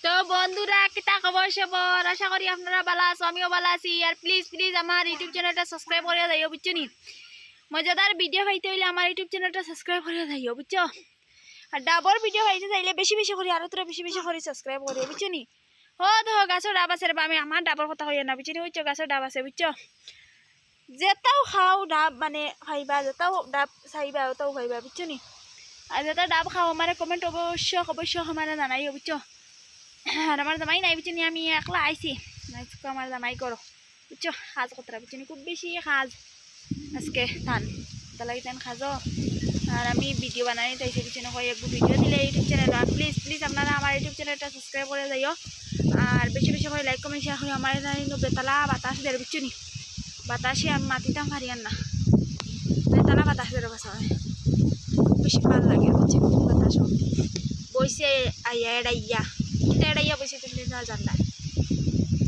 তো বন্ধুরা কিতা খবর সবর, আশা করি আপনারা ভালো আছো, আমিও ভালো আছি। আর প্লিজ প্লিজ আমার ইউটিউব চ্যানেলটা সাবস্ক্রাইব করে দিও, বুঝছো নি? মজাদার ভিডিও পাইতে হইলে আমার ইউটিউব চ্যানেলটা সাবস্ক্রাইব করে দিও, বুঝছো? আর ডাবর ভিডিও পাইতে চাইলে বেশি বেশি করে আরো তোরা বেশি বেশি করে সাবস্ক্রাইব করে, বুঝছো নি? ও দেখো গাছের ডাব আছে রে, আমি আমার ডাবর কথা হইয়া না, বুঝছো নি? বুঝছো গাছের ডাব আছে, বুঝছো? যেটাও খাও ডাব মানে খাইবা, যেটাও ডাব চাইবা ওটাও খাইবা, বুঝছো নি? আর যেটা ডাব খাও আমার কমেন্ট অবশ্য অবশ্য আমার জানাইও, বুঝছো? আর আমার জামাই নাই, বুঝছো নি? আমি একলা আইছি, আমার জামাই করো, বুঝছো? সাজ কতটা, বুঝছো নি? খুব বেশি সাজ আজকে ধান তাহলে তেন খাজো। আর আমি ভিডিও বানাই তাইছে, বুঝছো না? কয়েকগুলো ভিডিও দিলে ইউটিউব চ্যানেল। আর প্লিজ প্লিজ আপনারা আমার ইউটিউব চ্যানেলটা সাবস্ক্রাইব করে যাইও, আর বেশি বেশি করে লাইক কমেন্ট শেয়ার করে। আমার বেতালা বাতাস দেয়, বুঝছো নি? বাতাসে আমি মাটিতাম হারিয়ান না, বেতালা বাতাস দেয় বাসা, বেশি ভালো লাগে, বুঝছো? বাতাস বইছে আইয়া এড়াইয়া, এটা এড়াইয়া বইছে তুমি জানলা।